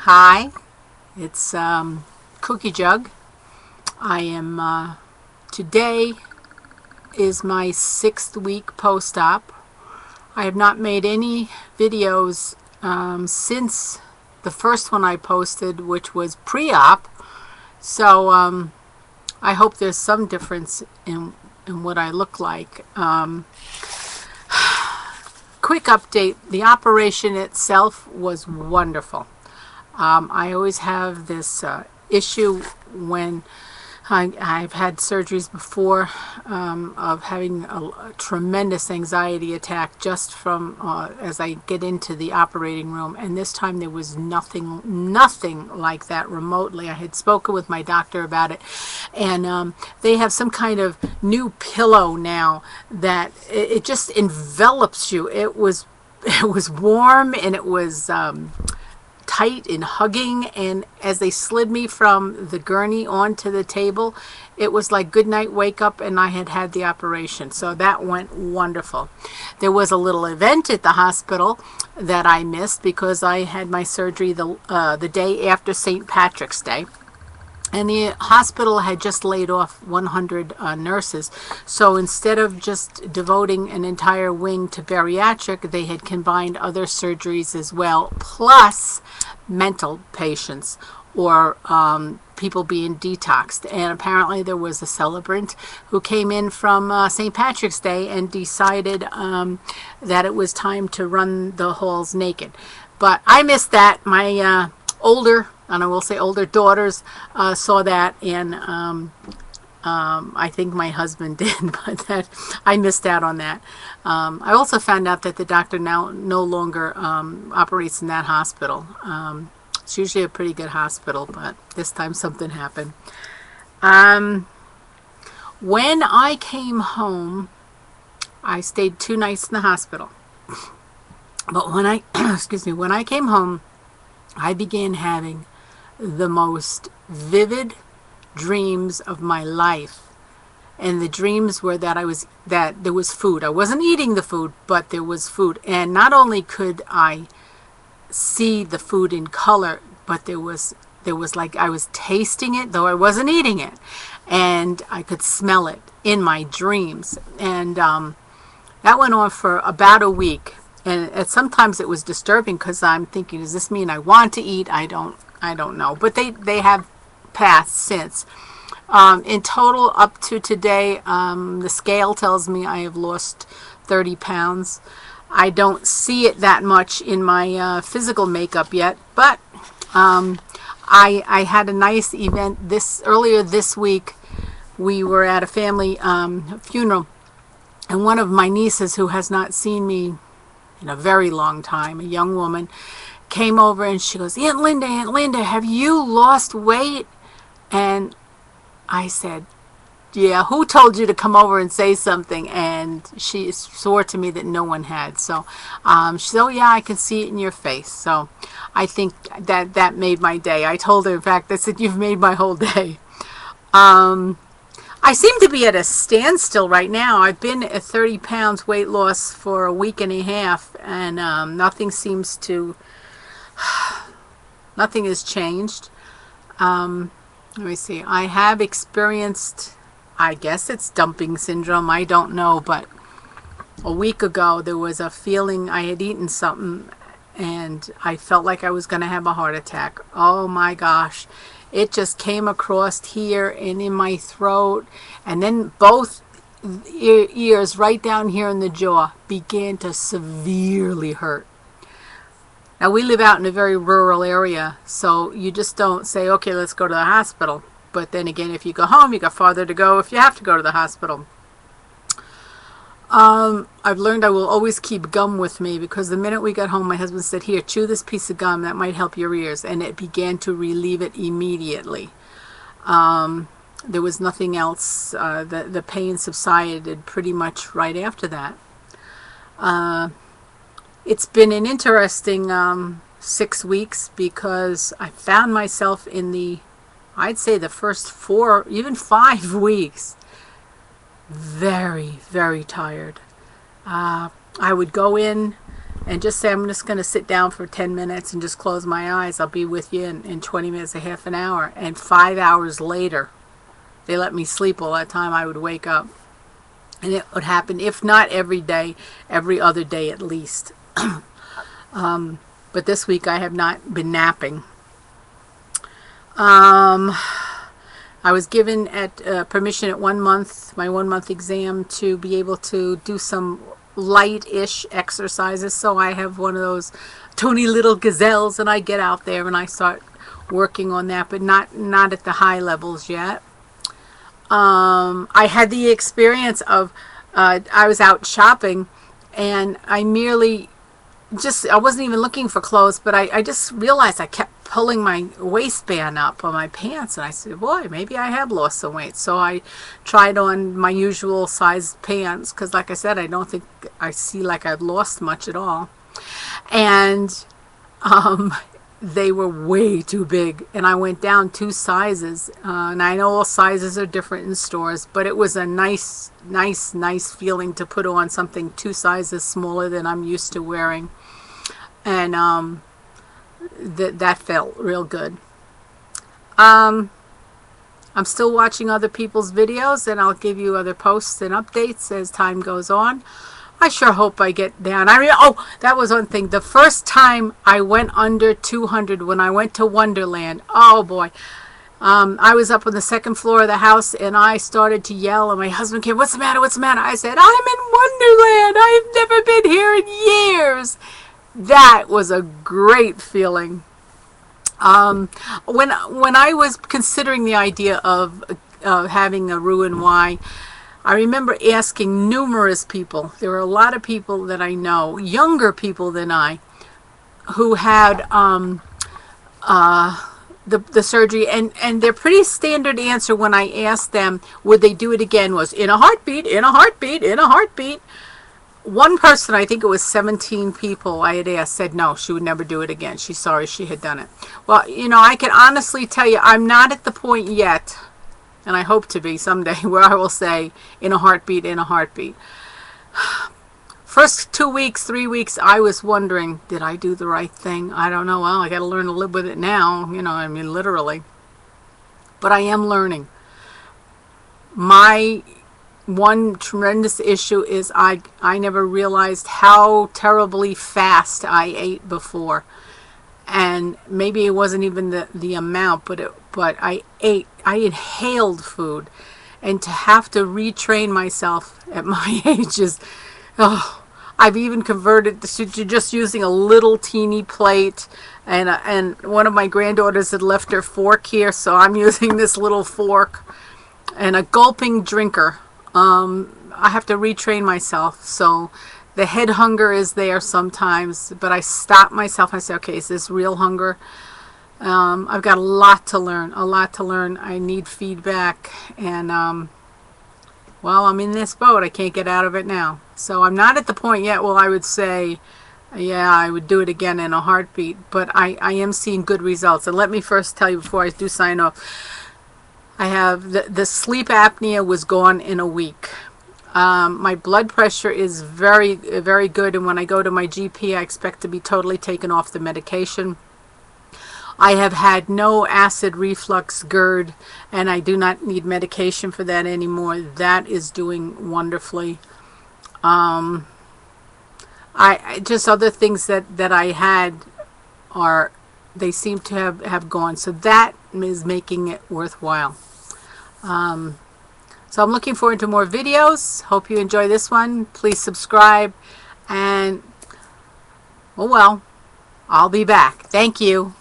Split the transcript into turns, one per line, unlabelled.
Hi, it's Cookiejug. I am, today is my 6th week post-op. I have not made any videos since the first one I posted, which was pre-op. So I hope there's some difference in what I look like. Quick update, the operation itself was wonderful. I always have this issue when I've had surgeries before of having a tremendous anxiety attack just from as I get into the operating room, and this time there was nothing like that remotely. I had spoken with my doctor about it, and they have some kind of new pillow now that it just envelops you. It was warm, and it was tight and hugging, and as they slid me from the gurney onto the table, it was like good night, wake up, and I had had the operation. So that went wonderful. There was a little event at the hospital that I missed because I had my surgery the day after St. Patrick's Day. And the hospital had just laid off 100 nurses. So instead of just devoting an entire wing to bariatric, they had combined other surgeries as well, plus mental patients or people being detoxed. And apparently there was a celebrant who came in from St. Patrick's Day and decided that it was time to run the halls naked. But I missed that. My older daughters saw that, and I think my husband did, but I missed out on that. I also found out that the doctor now no longer operates in that hospital. It's usually a pretty good hospital, but this time something happened. When I came home, I stayed 2 nights in the hospital. But when I when I came home, I began having the most vivid dreams of my life. And the dreams were that there was food. I wasn't eating the food, but there was food. And not only could I see the food in color, but there was like I was tasting it, though I wasn't eating it. And I could smell it in my dreams. And that went on for about a week. And sometimes it was disturbing because I'm thinking, does this mean I want to eat? I don't know. But they have passed since. In total, up to today, the scale tells me I have lost 30 pounds. I don't see it that much in my physical makeup yet, but I had a nice event earlier this week. We were at a family funeral, and one of my nieces, who has not seen me in a very long time, a young woman, came over and she goes, Aunt Linda, have you lost weight? And I said, yeah, who told you to come over and say something? And she swore to me that no one had. So she said, oh yeah, I can see it in your face. So I think that made my day. I told her, in fact, I said, you've made my whole day. I seem to be at a standstill right now. I've been at 30 pounds weight loss for a week and a half, and nothing has changed. Let me see. I have experienced, I guess it's dumping syndrome. I don't know, but a week ago there was a feeling I had eaten something and I felt like I was going to have a heart attack. Oh my gosh. It just came across here and in my throat, and then both ears right down here in the jaw began to severely hurt. Now, we live out in a very rural area, so you just don't say, okay, let's go to the hospital. But then again, if you go home, you got farther to go if you have to go to the hospital. I've learned I will always keep gum with me, because the minute we got home, my husband said, here, chew this piece of gum, that might help your ears, and it began to relieve it immediately. There was nothing else. The pain subsided pretty much right after that. It's been an interesting 6 weeks, because I found myself in I'd say the first 4, even 5 weeks, very, very tired. I would go in and just say, I'm just going to sit down for 10 minutes and just close my eyes. I'll be with you in 20 minutes, a half an hour. And 5 hours later, they let me sleep all that time. I would wake up. And it would happen, if not every day, every other day at least. But this week I have not been napping. I was given permission at 1 month, my 1 month exam, to be able to do some light-ish exercises. So I have one of those tiny little gazelles, and I get out there and I start working on that, but not at the high levels yet. I had the experience of I was out shopping, and I wasn't even looking for clothes, but I just realized I kept pulling my waistband up on my pants, and I said, boy, maybe I have lost some weight. So I tried on my usual size pants, because like I said, I don't think I see like I've lost much at all. And they were way too big, and I went down 2 sizes, and I know all sizes are different in stores, but it was a nice feeling to put on something 2 sizes smaller than I'm used to wearing. And that felt real good. I'm still watching other people's videos, and I'll give you other posts and updates as time goes on. I sure hope I get down. That was one thing. The first time I went under 200, when I went to Wonderland, oh boy. I was up on the 2nd floor of the house, and I started to yell, and my husband came, what's the matter, what's the matter? I said, I'm in Wonderland. I've never been here in years. That was a great feeling. When I was considering the idea of having a Rue En, I remember asking numerous people. There were a lot of people that I know, younger people than I, who had the surgery, and their pretty standard answer when I asked them would they do it again was, in a heartbeat, in a heartbeat, in a heartbeat. One person, I think it was 17 people I had asked, said no, she would never do it again. She's sorry she had done it. Well, I can honestly tell you, I'm not at the point yet, and I hope to be someday, where I will say, in a heartbeat, in a heartbeat. First 2 weeks, 3 weeks, I was wondering, did I do the right thing? I don't know. Well, I got to learn to live with it now, literally. But I am learning. My one tremendous issue is I never realized how terribly fast I ate before. And maybe it wasn't even the amount, but I inhaled food. And to have to retrain myself at my age is, I've even converted to just using a little teeny plate. And one of my granddaughters had left her fork here, so I'm using this little fork. And a gulping drinker. I have to retrain myself. So the head hunger is there sometimes, but I stop myself. I say, okay, is this real hunger? I've got a lot to learn, I need feedback, and well, I'm in this boat. I can't get out of it now. So I'm not at the point yet. Well, I would say, yeah, I would do it again in a heartbeat, but I am seeing good results. And let me first tell you before I do sign off, I have the sleep apnea was gone in a week. My blood pressure is very, very good, and when I go to my GP, I expect to be totally taken off the medication. I have had no acid reflux, GERD, and I do not need medication for that anymore. That is doing wonderfully. I just other things that I had they seem to have gone. So that is making it worthwhile. So I'm looking forward to more videos. Hope you enjoy this one. Please subscribe, and well, I'll be back. Thank you.